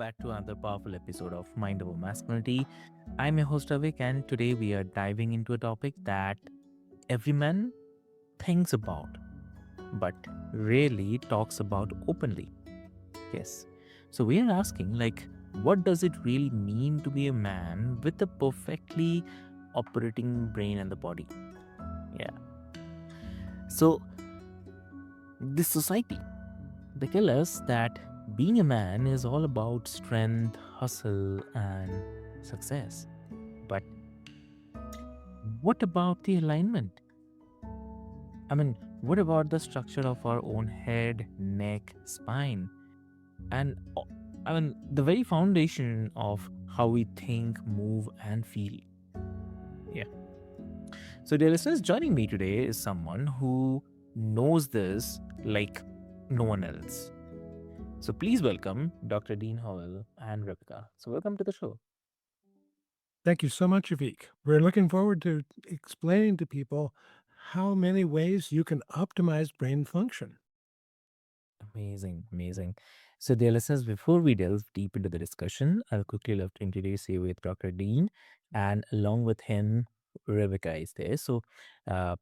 back to another powerful episode of Mind Over Masculinity. I'm your host Avik, and today we are diving into a topic that every man thinks about, but rarely talks about openly. Yes. So we are asking, what does it really mean to be a man with a perfectly operating brain and the body? Yeah. So, this society, they tell us that being a man is all about strength, hustle, and success. But what about the alignment? I mean, what about the structure of our own head, neck, spine, and the very foundation of how we think, move, and feel? Yeah. So, dear listeners, joining me today is someone who knows this like no one else. So, please welcome Dr. Dean Howell and Rebecca. So, welcome to the show. Thank you so much, Avik. We're looking forward to explaining to people how many ways you can optimize brain function. Amazing, amazing. So, dear listeners, before we delve deep into the discussion, I'll quickly love to introduce you with Dr. Dean, and along with him, Rebecca is there. Uh,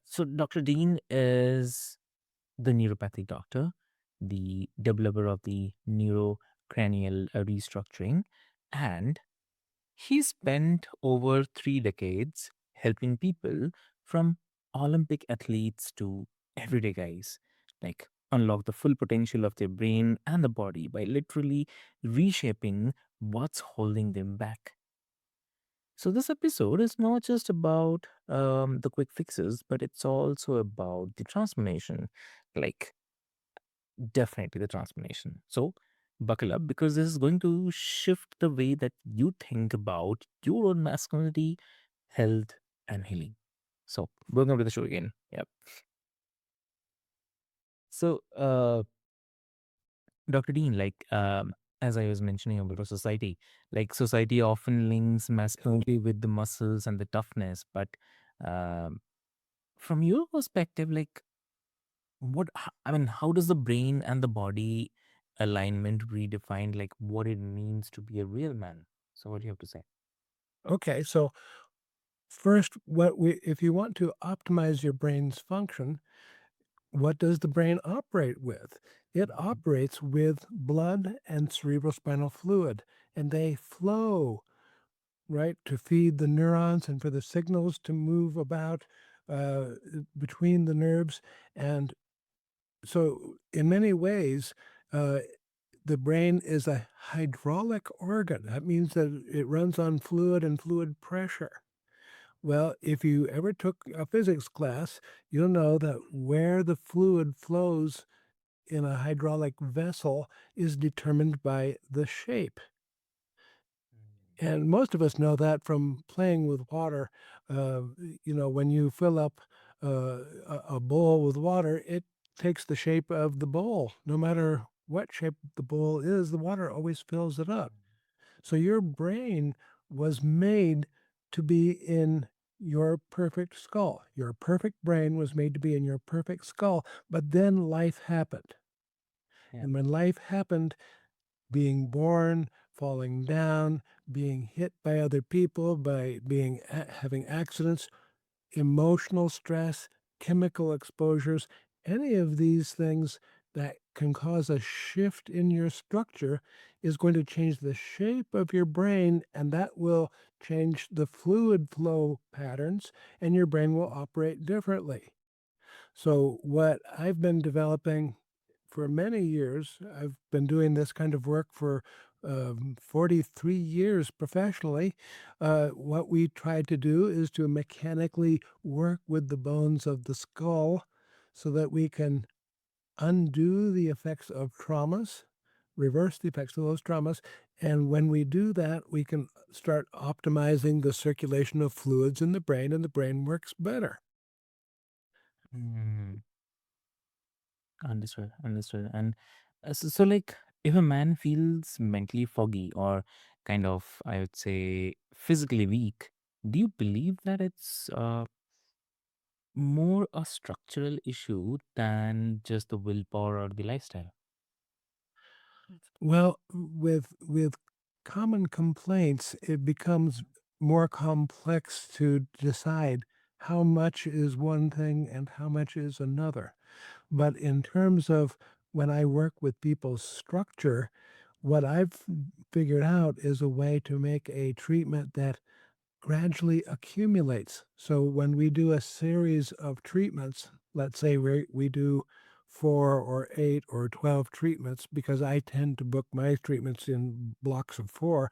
so Dr. Dean is the neuropathic doctor, the developer of the NeuroCranial Restructuring, and he spent over 3 decades helping people from Olympic athletes to everyday guys, unlock the full potential of their brain and the body by literally reshaping what's holding them back. So, this episode is not just about the quick fixes, but it's also about the transformation. Like, definitely the transformation. So, buckle up because this is going to shift the way that you think about your own masculinity, health, and healing. So, welcome to the show again. Yep. So, Dr. Dean, as I was mentioning about our society, society often links masculinity with the muscles and the toughness. But um, from your perspective, how does the brain and the body alignment redefine what it means to be a real man? So, what do you have to say? Okay, so first, if you want to optimize your brain's function, what does the brain operate with? It Mhm. operates with blood and cerebrospinal fluid, and they flow, right, to feed the neurons and for the signals to move about uh, between the nerves. And so, in many ways, uh, the brain is a hydraulic organ. That means that it runs on fluid and fluid pressure. Well, if you ever took a physics class, you'll know that where the fluid flows in a hydraulic vessel is determined by the shape. And most of us know that from playing with water. When you fill up a bowl with water, it takes the shape of the bowl. No matter what shape the bowl is, the water always fills it up. So your brain was made to be in your perfect skull. Your perfect brain was made to be in your perfect skull, but then life happened. Yeah. And when life happened, being born, falling down, being hit by other people, by having accidents, emotional stress, chemical exposures, any of these things that can cause a shift in your structure is going to change the shape of your brain, and that will change the fluid flow patterns, and your brain will operate differently. So, what I've been developing for many years, I've been doing this kind of work for 43 years professionally. What we try to do is to mechanically work with the bones of the skull so that we can undo the effects of traumas, reverse the effects of those traumas. And when we do that, we can start optimizing the circulation of fluids in the brain, and the brain works better. Mm, understood, understood. And if a man feels mentally foggy or kind of, I would say, physically weak, do you believe that it's more a structural issue than just the willpower or the lifestyle? Well, with common complaints, it becomes more complex to decide how much is one thing and how much is another. But in terms of when I work with people's structure, what I've figured out is a way to make a treatment that gradually accumulates. So when we do a series of treatments, let's say we do 4 or 8 or 12 treatments, because I tend to book my treatments in blocks of 4,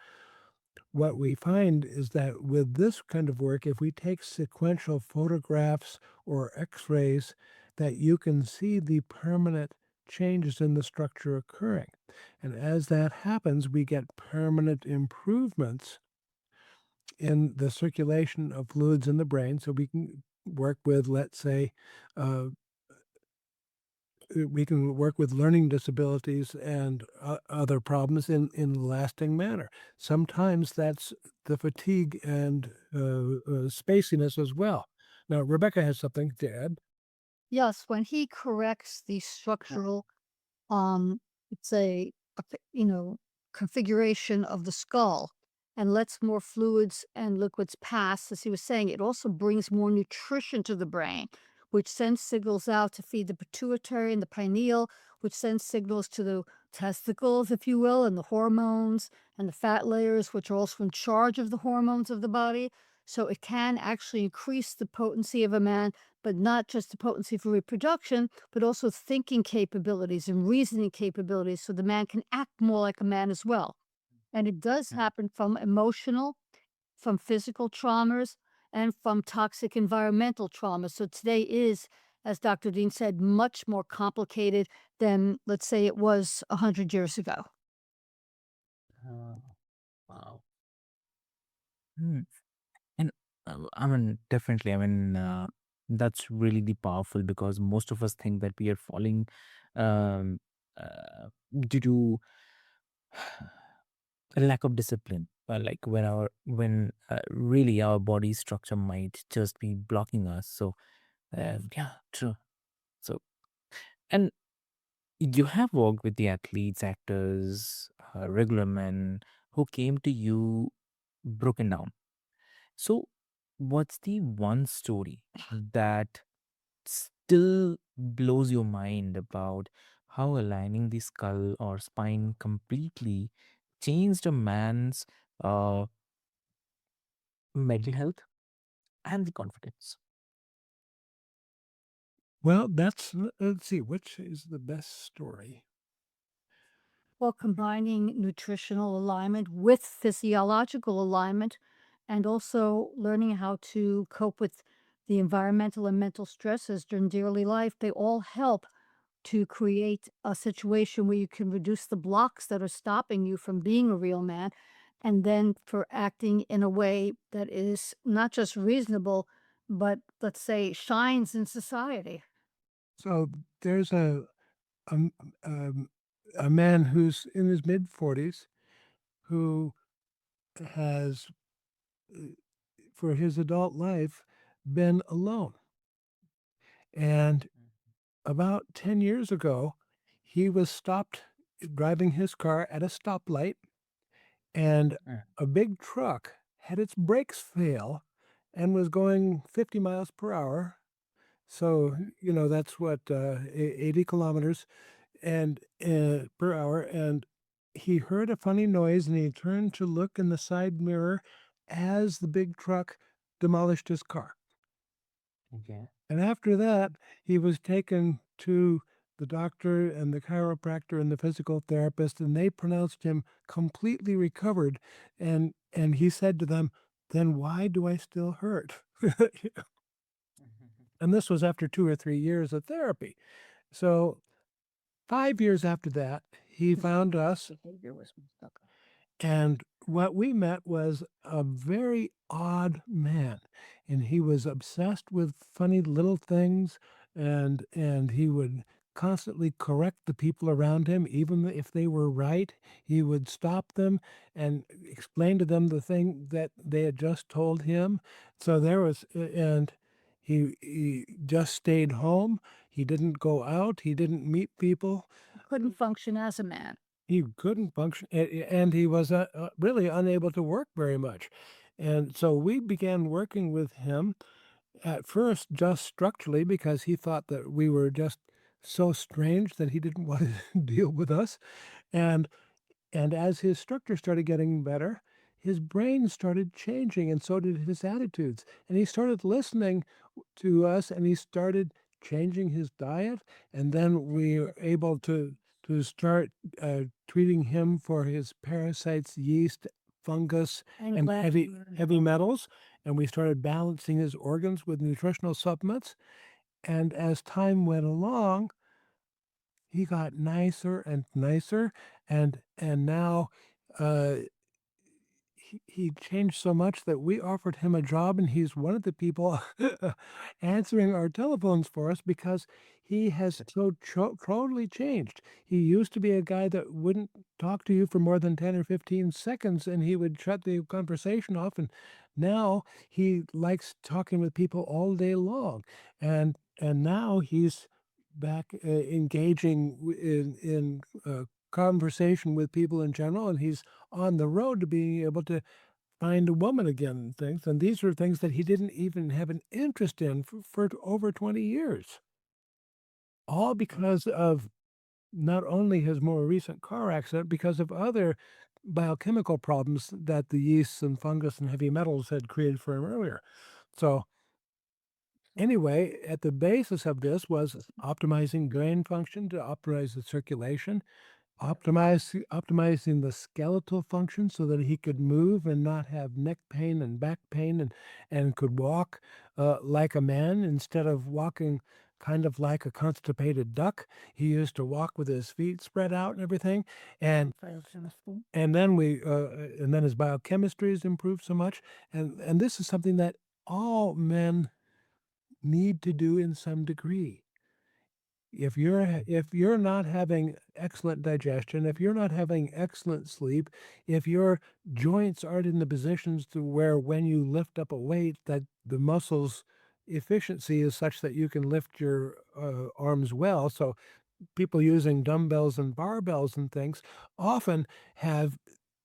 what we find is that with this kind of work, if we take sequential photographs or x-rays, that you can see the permanent changes in the structure occurring. And as that happens, we get permanent improvements in the circulation of fluids in the brain. So we can work with, let's say, uh, we can work with learning disabilities and other problems in a lasting manner. Sometimes that's the fatigue and spaciness as well. Now, Rebecca has something to add. Yes, when he corrects the structural it's a configuration of the skull and lets more fluids and liquids pass, as he was saying, it also brings more nutrition to the brain, which sends signals out to feed the pituitary and the pineal, which sends signals to the testicles, if you will, and the hormones and the fat layers, which are also in charge of the hormones of the body. So it can actually increase the potency of a man, but not just the potency for reproduction, but also thinking capabilities and reasoning capabilities so the man can act more like a man as well. And it does happen from emotional, from physical traumas, and from toxic environmental trauma. So today is, as Dr. Dean said, much more complicated than, let's say, it was 100 years ago. Oh, wow. Hmm. And I mean, definitely. I mean, that's really the powerful because most of us think that we are falling um, due to a lack of discipline. Like when really our body structure might just be blocking us. So yeah, true. So and you have worked with the athletes, actors, regular men who came to you broken down. So, what's the one story that still blows your mind about how aligning the skull or spine completely changed a man's uh, mental health and the confidence? Well, let's see, which is the best story? Well, combining nutritional alignment with physiological alignment and also learning how to cope with the environmental and mental stresses during daily life, they all help to create a situation where you can reduce the blocks that are stopping you from being a real man and then for acting in a way that is not just reasonable, but let's say shines in society. So there's um, um, a man who's in his mid 40s who has, uh, for his adult life, been alone. And about 10 years ago, he was stopped driving his car at a stoplight, and Mm, a big truck had its brakes fail and was going 50 miles per hour. So, that's what, 80 kilometers and per hour. And he heard a funny noise and he turned to look in the side mirror as the big truck demolished his car. okay. And after that, he was taken to the doctor and the chiropractor and the physical therapist, and they pronounced him completely recovered. And he said to them, "Then why do I still hurt?" And this was after 2 or 3 years of therapy. So 5 years after that, he found us, Behavior was stuck. and what we met was a very odd man, and he was obsessed with funny little things, and he would constantly correct the people around him, even if they were right. He would stop them and explain to them the thing that they had just told him. So there was, and he just stayed home. He didn't go out. He didn't meet people. Couldn't function as a man. he couldn't function, and he was really unable to work very much. And so we began working with him at first just structurally because he thought that we were just so strange that he didn't want to deal with us. And and as his structure started getting better, his brain started changing, and so did his attitudes. And he started listening to us, and he started changing his diet. And then we were able to start treating him for his parasites, yeast, fungus, and heavy metals. And we started balancing his organs with nutritional supplements. And as time went along, he got nicer and nicer, and now, uh, he changed so much that we offered him a job, and he's one of the people answering our telephones for us because he has so totally changed. He used to be a guy that wouldn't talk to you for more than 10 or 15 seconds, and he would shut the conversation off, and now he likes talking with people all day long, and now he's back, engaging in conversation with people in general, and he's on the road to being able to find a woman again and things, and these are things that he didn't even have an interest in for over 20 years, all because of not only his more recent car accident, because of other biochemical problems that the yeasts and fungus and heavy metals had created for him earlier. So anyway, at the basis of this was optimizing brain function to optimize the circulation, optimizing the skeletal function so that he could move and not have neck pain and back pain, and could walk, like a man instead of walking kind of like a constipated duck. He used to walk with his feet spread out and everything, and and then and then his biochemistry has improved so much, and this is something that all men need to do in some degree. If you're not having excellent digestion, if you're not having excellent sleep, if your joints aren't in the positions to where when you lift up a weight that the muscles efficiency is such that you can lift your arms well. So people using dumbbells and barbells and things often have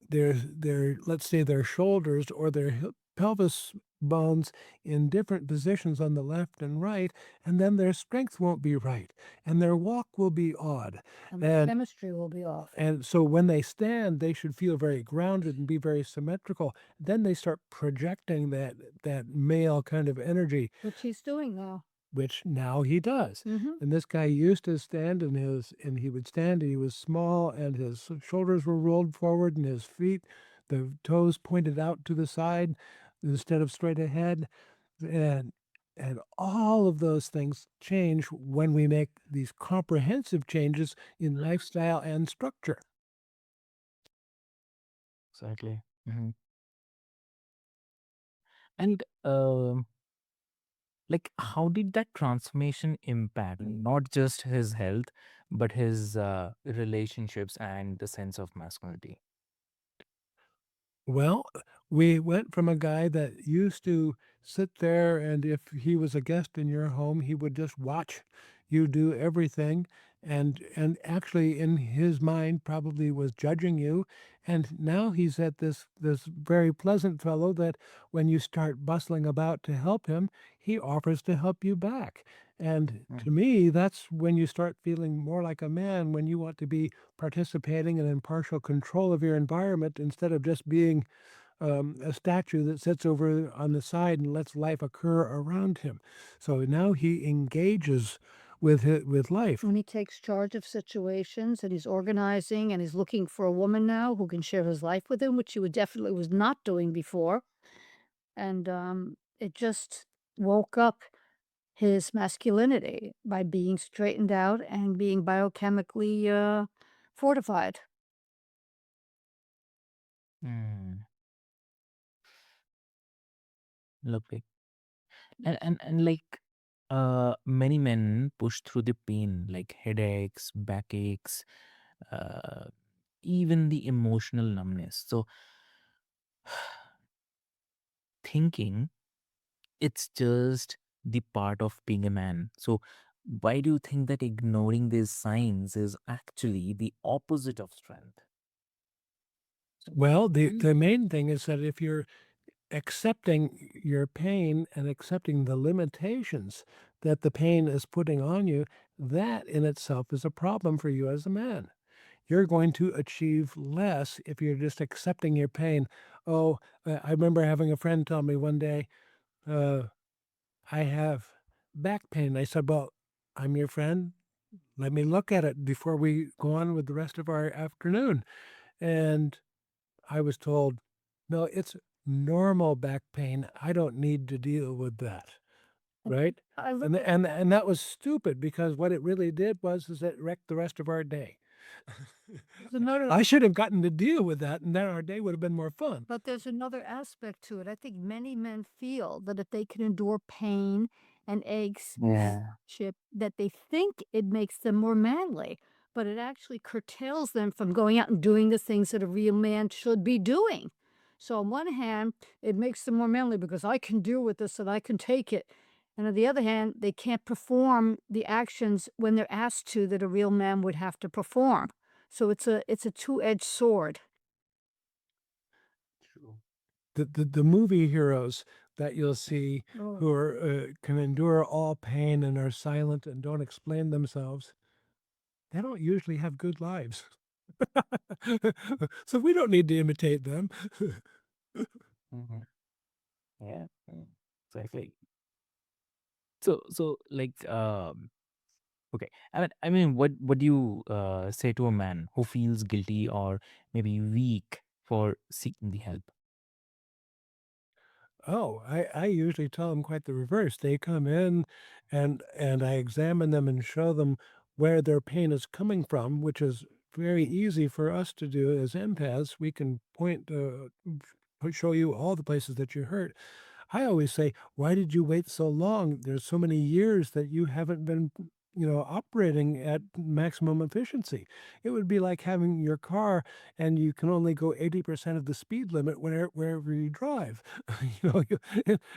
their let's say their shoulders or their pelvis bones in different positions on the left and right, and then their strength won't be right, and their walk will be odd, And the and chemistry will be off, and so when they stand, they should feel very grounded and be very symmetrical. Then they start projecting that male kind of energy, which he's doing now. which now he does. And this guy used to stand, and he would stand, and he was small, and his shoulders were rolled forward, and his feet, the toes pointed out to the side instead of straight ahead. And and all of those things change when we make these comprehensive changes in lifestyle and structure. Exactly. And like, how did that transformation impact not just his health, but his relationships and the sense of masculinity? Well, we went from a guy that used to sit there, and if he was a guest in your home, he would just watch you do everything, and actually in his mind probably was judging you. And now he's at this very pleasant fellow that when you start bustling about to help him, he offers to help you back. And to me, that's when you start feeling more like a man, when you want to be participating in impartial control of your environment instead of just being a statue that sits over on the side and lets life occur around him. So now he engages with life. When he takes charge of situations and he's organizing and he's looking for a woman now who can share his life with him, which he would definitely was not doing before. And it just woke up his masculinity by being straightened out and being biochemically fortified. Mm, lovely. And like, many men push through the pain, like headaches, backaches, uh, even the emotional numbness. So, thinking it's just the part of being a man. So, Why do you think that ignoring these signs is actually the opposite of strength? Well, the main thing is that if you're accepting your pain and accepting the limitations that the pain is putting on you, that in itself is a problem for you as a man. You're going to achieve less if you're just accepting your pain. Oh, I remember having a friend tell me one day, uh, I have back pain. I said, well, I'm your friend. Let me look at it before we go on with the rest of our afternoon. And I was told, no, it's normal back pain. I don't need to deal with that. Right? I look And that was stupid because what it really did was is it wrecked the rest of our day. I should have gotten to deal with that, and then our day would have been more fun. But there's another aspect to it. I think many men feel that if they can endure pain and aches, Yeah. that they think it makes them more manly, but it actually curtails them from going out and doing the things that a real man should be doing. So on one hand, it makes them more manly because I can deal with this and I can take it. And on the other hand, they can't perform the actions when they're asked to that a real man would have to perform. So it's a two-edged sword. True. The movie heroes that you'll see Oh. who are, can endure all pain and are silent and don't explain themselves, they don't usually have good lives. So we don't need to imitate them. Mhm. Yeah. Exactly. So like okay. I mean what do you say to a man who feels guilty or maybe weak for seeking the help? Oh, I usually tell them quite the reverse. They come in and I examine them and show them where their pain is coming from, which is very easy for us to do as empaths. We can show you all the places that you hurt. I always say, "Why did you wait so long? There's so many years that you haven't been, operating at maximum efficiency." It would be like having your car and you can only go 80% of the speed limit wherever you drive.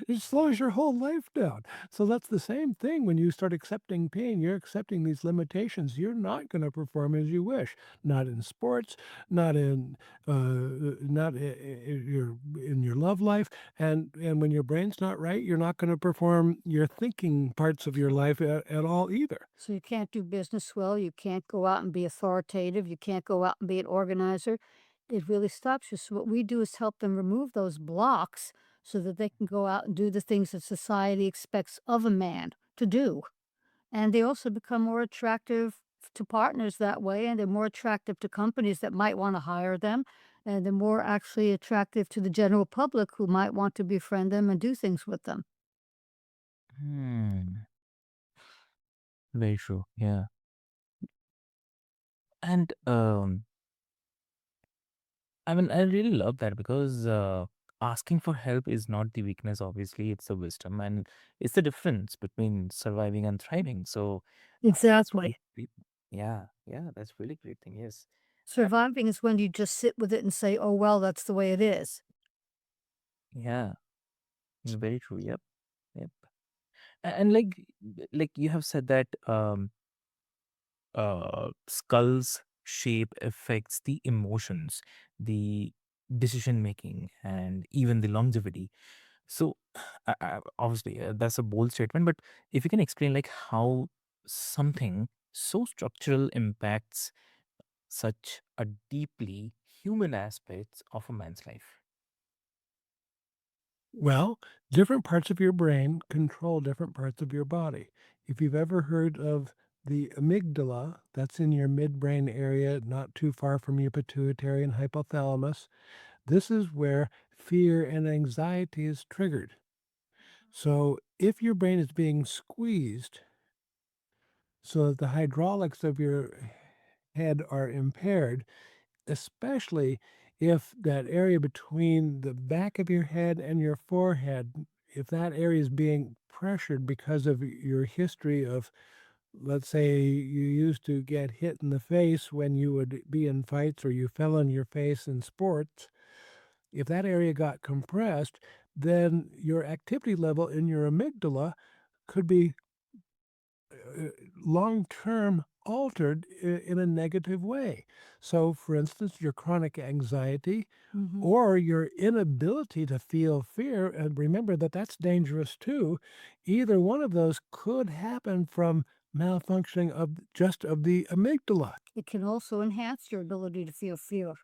It slows your whole life down. So that's the same thing when you start accepting pain. You're accepting these limitations. You're not going to perform as you wish. Not in sports, not in not in your love life, and when your brain's not right, you're not going to perform your thinking parts of your life at all either. So you can't do business well, you can't go out and be authoritative, you can't go out and be an organizer. It really stops you. So what we do is help them remove those blocks so that they can go out and do the things that society expects of a man to do. And they also become more attractive to partners that way, and they're more attractive to companies that might want to hire them, and they're more actually attractive to the general public who might want to befriend them and do things with them. Hmm. Very true. Yeah. And I mean, I really love that because asking for help is not the weakness, obviously, it's the wisdom, and it's the difference between surviving and thriving. So, Exactly. great- yeah, yeah, that's really great thing. Yes. Surviving is when you just sit with it and say, "Oh, well, that's the way it is." Yeah, very true. Yep. Yep. And like you have said that skull's shape affects the emotions, the decision making, and even the longevity. So, obviously, that's a bold statement, but if you can explain like how something so structural impacts such a deeply human aspects of a man's life. Well, different parts of your brain control different parts of your body. If you've ever heard of the amygdala, that's in your midbrain area, not too far from your pituitary and hypothalamus, this is where fear and anxiety is triggered. So if your brain is being squeezed so that the hydraulics of your head are impaired, especially if that area between the back of your head and your forehead, if that area is being pressured because of your history of, let's say, you used to get hit in the face when you would be in fights or you fell on your face in sports, if that area got compressed, then your activity level in your amygdala could be long-term altered in a negative way. So, for instance, your chronic anxiety Mhm. or your inability to feel fear, and remember that that's dangerous too, either one of those could happen from malfunctioning of the amygdala. It can also enhance your ability to feel fear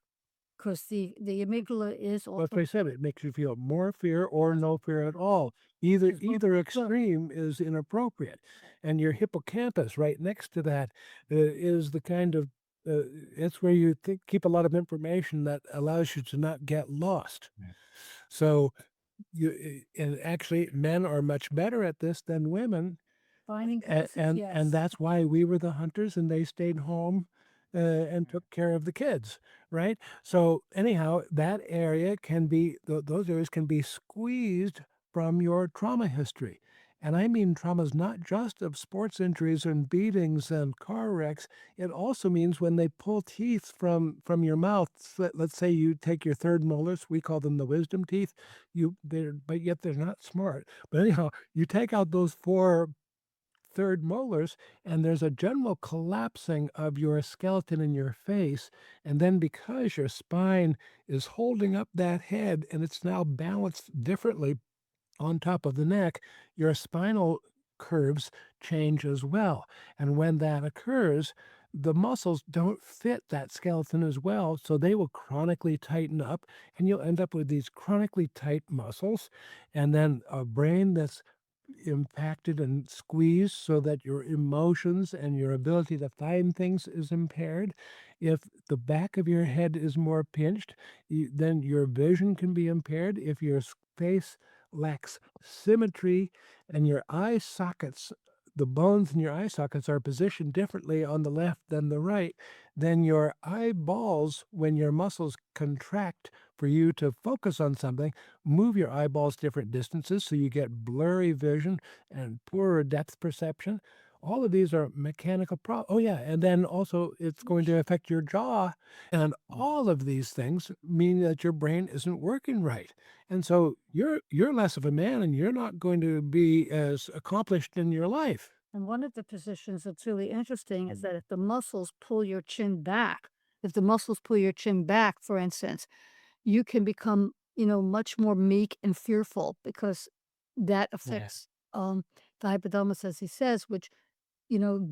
because the amygdala is That's also what I said, it makes you feel more fear or no fear at all. Either extreme is inappropriate, and your hippocampus right next to that, is the kind of it's where you keep a lot of information that allows you to not get lost. So, and actually, men are much better at this than women, finding and places. and Yes. that's why we were the hunters and they stayed home, and took care of the kids, right? So anyhow, that area can be those areas can be squeezed from your trauma history. And I mean traumas not just of sports injuries and beatings and car wrecks. It also means when they pull teeth from your mouth. Let's say you take your third molars, we call them the wisdom teeth. But yet they're not smart. But anyhow, you take out those four third molars, and there's a general collapsing of your skeleton in your face. And then because your spine is holding up that head and it's now balanced differently on top of the neck, your spinal curves change as well. And when that occurs, the muscles don't fit that skeleton as well, so they will chronically tighten up, and you'll end up with these chronically tight muscles, and then a brain that's impacted and squeezed so that your emotions and your ability to find things is impaired. If the back of your head is more pinched, then your vision can be impaired. If your face lacks symmetry and your eye sockets, the bones in your eye sockets are positioned differently on the left than the right, then your eyeballs, when your muscles contract for you to focus on something, move your eyeballs different distances so you get blurry vision and poorer depth perception. All of these are mechanical problems. Oh, yeah. And then also it's going to affect your jaw. And all of these things mean that your brain isn't working right. And so you're less of a man and you're not going to be as accomplished in your life. And one of the positions that's really interesting is that if the muscles pull your chin back, if the muscles pull your chin back, for instance, you can become, much more meek and fearful because that affects the hypothalamus, as he says, which,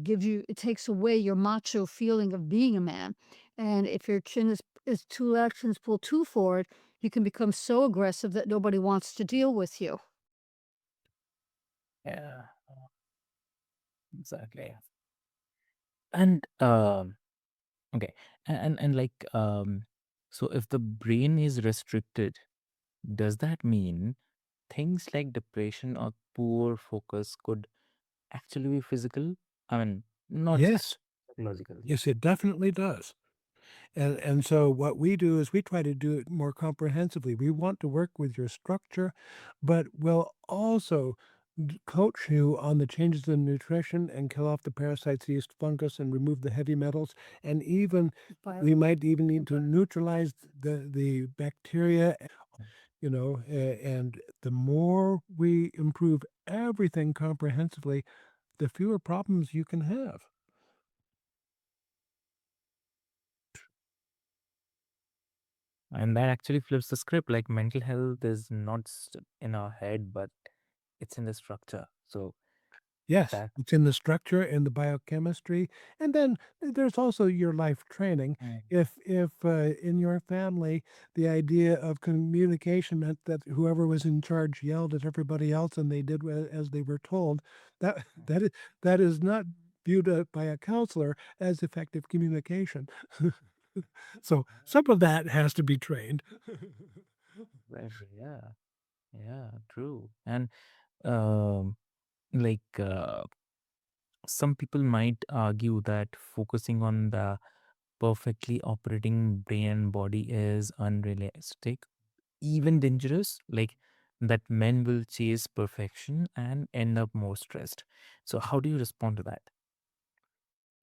gives you, it takes away your macho feeling of being a man. And if your chin is two actions pulled too forward, you can become so aggressive that nobody wants to deal with you. Yeah, exactly. And okay, and like so if the brain is restricted, does that mean things like depression or poor focus could actually be physical? I mean, not just Yes. psychological. Yes, it definitely does. And so what we do is we try to do it more comprehensively. We want to work with your structure, but we'll also coach you on the changes in nutrition and kill off the parasites, yeast, fungus, and remove the heavy metals. And even we might even need to neutralize the bacteria, and the more we improve everything comprehensively, the fewer problems you can have. And that actually flips the script. Like mental health is not just in our head, but it's in the structure. So Yes, that it's in the structure and the biochemistry, and then there's also your life training. Mm. If in your family the idea of communication meant that whoever was in charge yelled at everybody else and they did as they were told, that that is not viewed by a counselor as effective communication. So some of that has to be trained. yeah, yeah, true. And um, like some people might argue that focusing on the perfectly operating brain and body is unrealistic, even dangerous. Like that men will chase perfection and end up more stressed. So how do you respond to that?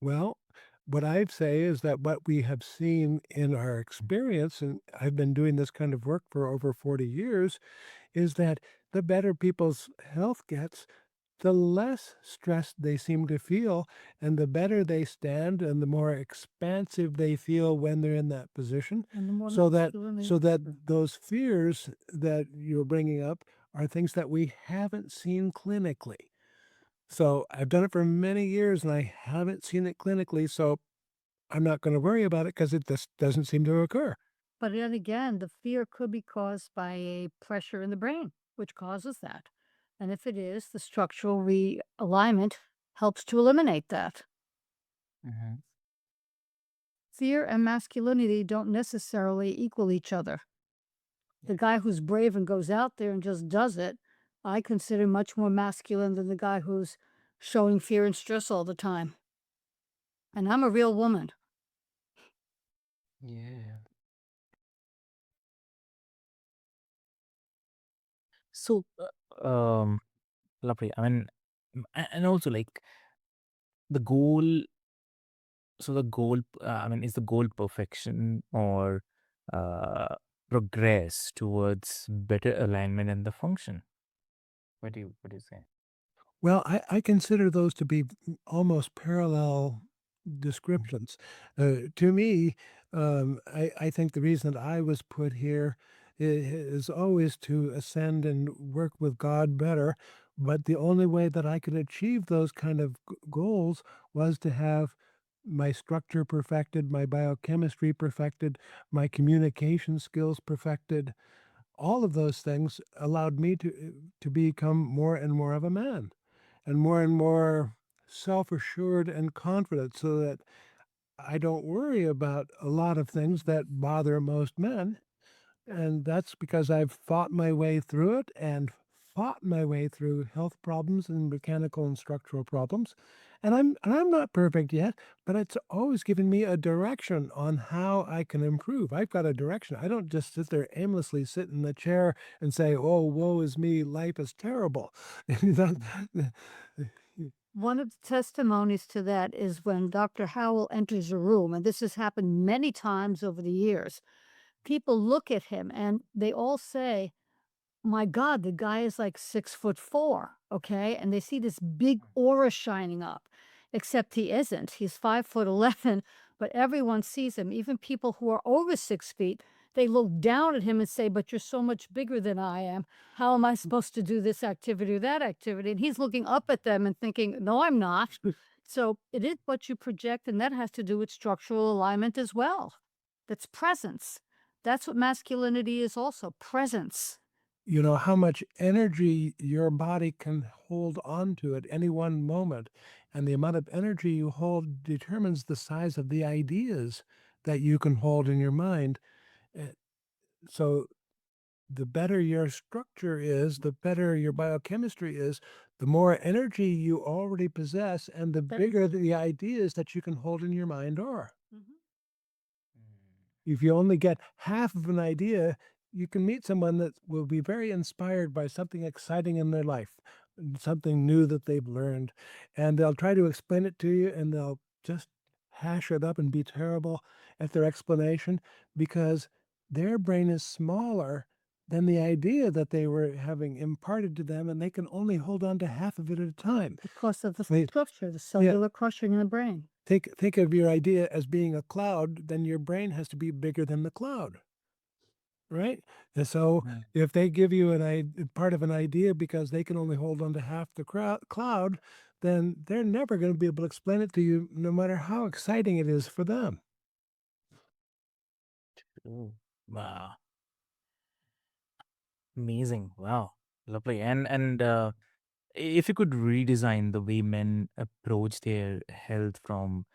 Well, what I'd say is that what we have seen in our experience, and I've been doing this kind of work for over 40 years, is that the better people's health gets, the less stressed they seem to feel, and the better they stand, and the more expansive they feel when they're in that position. And the more So that masculine so that those fears that you're bringing up are things that we haven't seen clinically. So I've done it for many years, and I haven't seen it clinically. So I'm not going to worry about it because it just doesn't seem to occur. But then again, the fear could be caused by a pressure in the brain, which causes that. And if it is, the structural realignment helps to eliminate that. Mhm. Fear and masculinity don't necessarily equal each other. The guy who's brave and goes out there and just does it, I consider much more masculine than the guy who's showing fear and stress all the time. And I'm a real woman. Yeah. So, lovely. I mean, and also like the goal. So the goal, I mean, is the goal perfection or progress towards better alignment and the function? What do you say? Well, I consider those to be almost parallel descriptions. To me, I think the reason that I was put here is always to ascend and work with God better. But the only way that I could achieve those kind of goals was to have my structure perfected, my biochemistry perfected, my communication skills perfected. All of those things allowed me to become more and more of a man and more self-assured and confident so that I don't worry about a lot of things that bother most men. And that's because I've fought my way through it and fought my way through health problems and mechanical and structural problems. And I'm not perfect yet, but it's always given me a direction on how I can improve. I've got a direction. I don't just sit there aimlessly sit in the chair and say, "Oh, woe is me, life is terrible." That- One of the testimonies to that is when Dr. Howell enters a room, and this has happened many times over the years. People look at him and they all say, my God, the guy is like 6'4", okay? And they see this big aura shining up, except he isn't. He's 5'11", but everyone sees him. Even people who are over 6 feet, they look down at him and say, but you're so much bigger than I am. How am I supposed to do this activity or that activity? And he's looking up at them and thinking, no, I'm not. So it is what you project, and that has to do with structural alignment as well. That's presence. That's what masculinity is also, presence. you know how much energy your body can hold on to at any one moment, and the amount of energy you hold determines the size of the ideas that you can hold in your mind. Uh, so the better your structure is, the better your biochemistry is, the more energy you already possess, and the bigger the ideas that you can hold in your mind are. Mhm. If you only get half of an idea, you can meet someone that will be very inspired by something exciting in their life, and something new that they've learned. And they'll try to explain it to you, and they'll just hash it up and be terrible at their explanation because their brain is smaller than the idea that they were having imparted to them, and they can only hold on to half of it at a time. Because of the Wait, structure, the yeah, cellular crushing in the brain. think of your idea as being a cloud, then your brain has to be bigger than the cloud. Right? And so Mhm. if they give you part of an idea because they can only hold on to half the cloud, then they're never going to be able to explain it to you no matter how exciting it is for them. Ooh, wow, amazing! Wow, lovely. And if you could redesign the way men approach their health from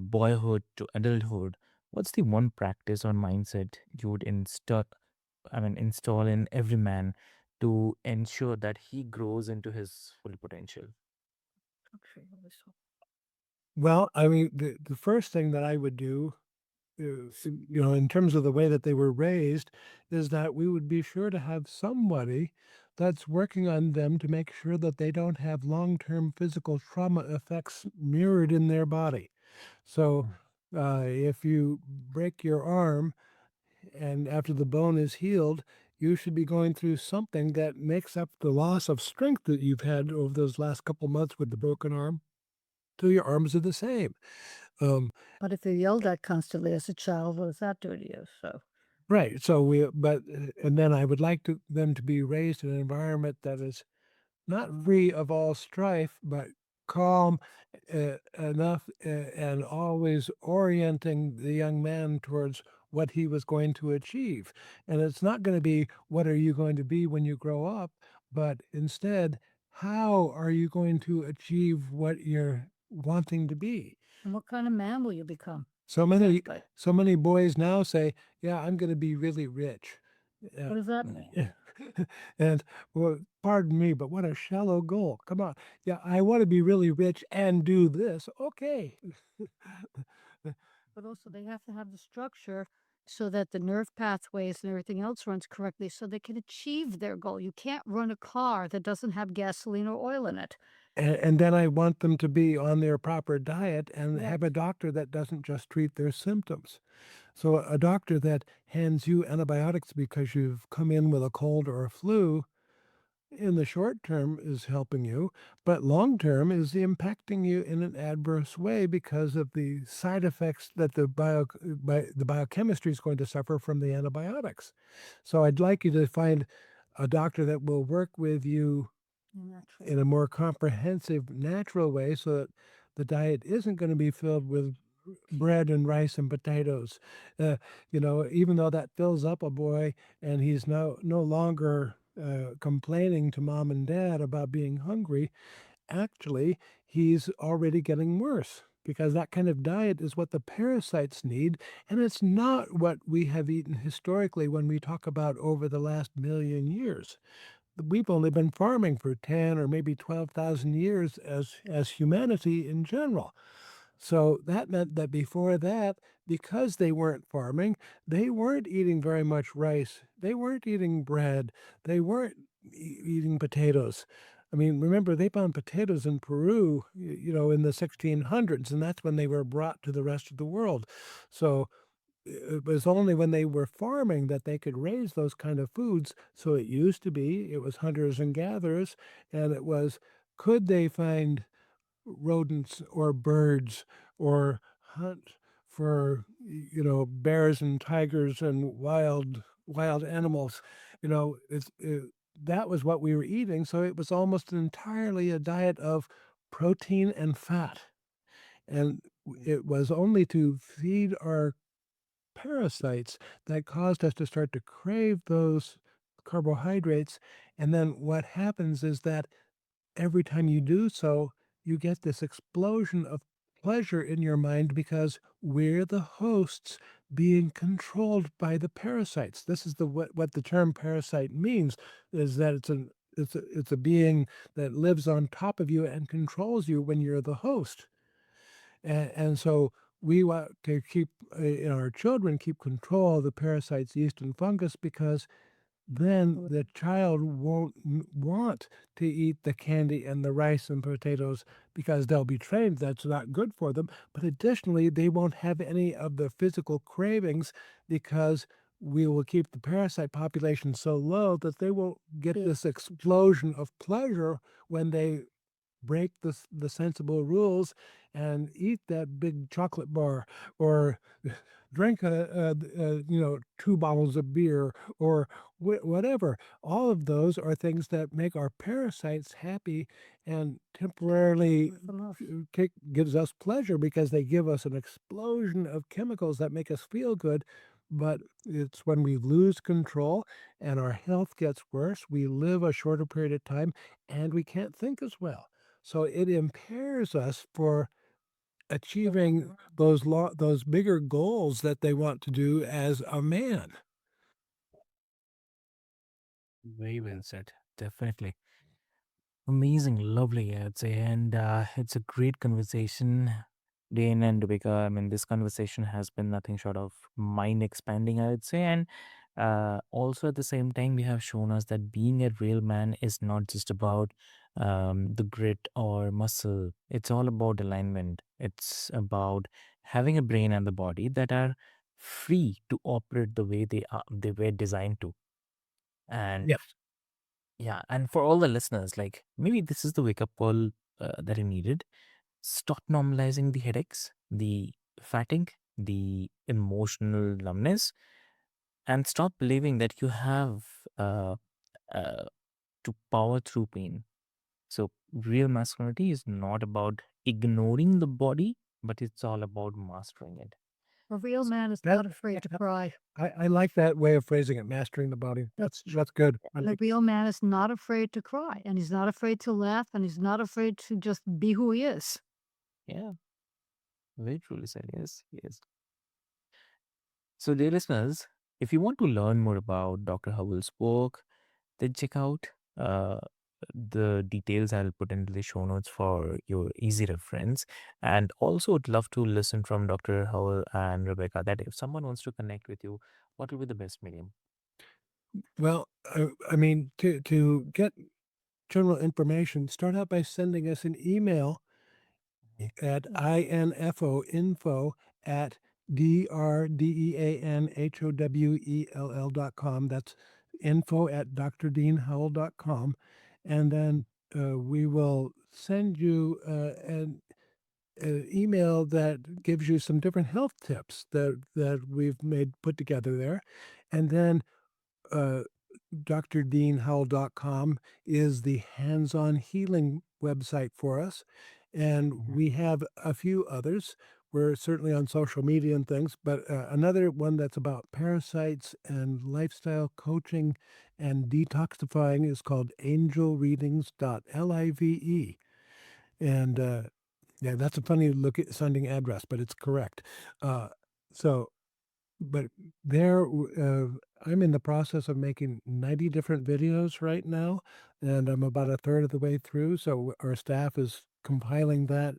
boyhood to adulthood, what's the one practice or mindset you would install? I mean, install in every man to ensure that he grows into his full potential. Well, I mean, the first thing that I would do, in terms of the way that they were raised, is that we would be sure to have somebody that's working on them to make sure that they don't have long-term physical trauma effects mirrored in their body. So, if you break your arm and after the bone is healed, you should be going through something that makes up the loss of strength that you've had over those last couple months with the broken arm. So your arms are the same. Um, But if you're yelled at constantly as a child, what does that do to you? So, right. So and then I would like them to be raised in an environment that is not free of all strife, but calm enough and always orienting the young man towards what he was going to achieve. And it's not going to be, what are you going to be when you grow up? But instead, how are you going to achieve what you're wanting to be? and what kind of man will you become? So many, Exactly. so many boys now say, "Yeah, I'm going to be really rich." What does that mean? Yeah. And well, pardon me, but what a shallow goal. Come on. Yeah, I want to be really rich and do this. Okay. But also, they have to have the structure so that the nerve pathways and everything else runs correctly so they can achieve their goal. You can't run a car that doesn't have gasoline or oil in it. And then I want them to be on their proper diet and Yes. have a doctor that doesn't just treat their symptoms. So a doctor that hands you antibiotics because you've come in with a cold or a flu in the short term is helping you, but long term is impacting you in an adverse way because of the side effects that the biochemistry is going to suffer from the antibiotics. So I'd like you to find a doctor that will work with you in a more comprehensive, natural way so that the diet isn't going to be filled with bread and rice and potatoes. Uh, even though that fills up a boy and he's no longer complaining to mom and dad about being hungry, actually, he's already getting worse because that kind of diet is what the parasites need. And it's not what we have eaten historically when we talk about over the last million years. We've only been farming for 10 or maybe 12,000 years as humanity in general. So that meant that before that, because they weren't farming, they weren't eating very much rice. They weren't eating bread. They weren't eating potatoes. I mean, remember, they found potatoes in Peru, in the 1600s, and that's when they were brought to the rest of the world. So it was only when they were farming that they could raise those kind of foods. So it used to be, it was hunters and gatherers, and it was, could they find rodents or birds or hunt for bears and tigers and wild animals. That was what we were eating, so it was almost entirely a diet of protein and fat, and it was only to feed our parasites that caused us to start to crave those carbohydrates. And then what happens is that every time you do so, you get this explosion of pleasure in your mind because we're the hosts being controlled by the parasites. This is what the term parasite means, is that it's a being that lives on top of you and controls you when you're the host. And so we want to keep our children keep control of the parasites, yeast and fungus, because then the child won't want to eat the candy and the rice and potatoes because they'll be trained that's not good for them. But additionally, they won't have any of the physical cravings because we will keep the parasite population so low that they won't get this explosion of pleasure when they break the sensible rules and eat that big chocolate bar or drink 2 bottles of beer or whatever. All of those are things that make our parasites happy and temporarily gives us pleasure because they give us an explosion of chemicals that make us feel good. But it's when we lose control and our health gets worse, we live a shorter period of time and we can't think as well. So it impairs us for achieving those bigger goals that they want to do as a man. Very well said. Definitely. Amazing, lovely, I'd say. And it's a great conversation, Dane and Dubika. I mean, this conversation has been nothing short of mind expanding, I would say. And also at the same time, we have shown us that being a real man is not just about the grit or muscle, it's all about alignment. It's about having a brain and the body that are free to operate the way they were designed to. And Yes. yeah, and for all the listeners, like maybe this is the wake up call that you needed. Stop normalizing the headaches, the fatigue, the emotional numbness, and stop believing that you have uh, uh, to power through pain. So, real masculinity is not about ignoring the body, but it's all about mastering it. A real man is That not afraid to cry. I like that way of phrasing it, mastering the body. That's good. I A like real man is not afraid to cry, and he's not afraid to laugh, and he's not afraid to just be who he is. Yeah, very truly said. Yes, yes. So, dear listeners, if you want to learn more about Dr. Howell's work, then check out the details I'll put into the show notes for your easy reference. And also, would love to listen from Dr. Howell and Rebecca that if someone wants to connect with you, what will be the best medium? well, I mean, to get general information, start out by sending us an email at info at drdeanhowell.com. That's info at drdeanhowell.com. And then we will send you an email that gives you some different health tips that we've made put together there. And then uh, drdeanhowell.com is the hands-on healing website for us. And Mhm. we have a few others. We're certainly on social media and things, but another one that's about parasites and lifestyle coaching and detoxifying is called angelreadings.live. And yeah, that's a funny sounding address, but it's correct. Uh, so but there, I'm in the process of making 90 different videos right now, and I'm about a third of the way through. So our staff is compiling that,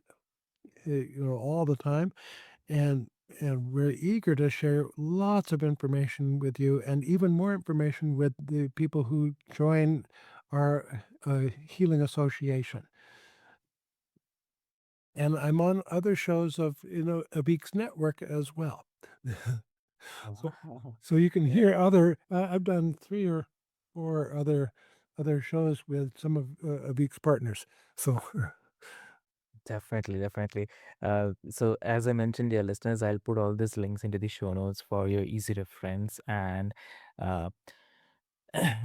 all the time, and we're eager to share lots of information with you, and even more information with the people who join our healing association. And I'm on other shows of Avik's network as well. So Wow. so you can Yeah. hear other I've done 3 or 4 other shows with some of Avik's partners. So Definitely, definitely. So, as I mentioned, dear listeners, I'll put all these links into the show notes for your easy reference. And uh,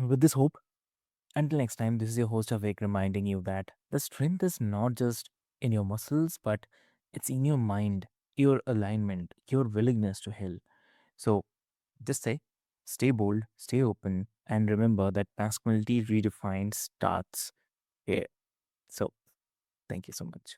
with this hope, until next time, this is your host Avik reminding you that the strength is not just in your muscles, but it's in your mind, your alignment, your willingness to heal. So just stay bold, stay open, and remember that masculinity redefined starts here. So thank you so much.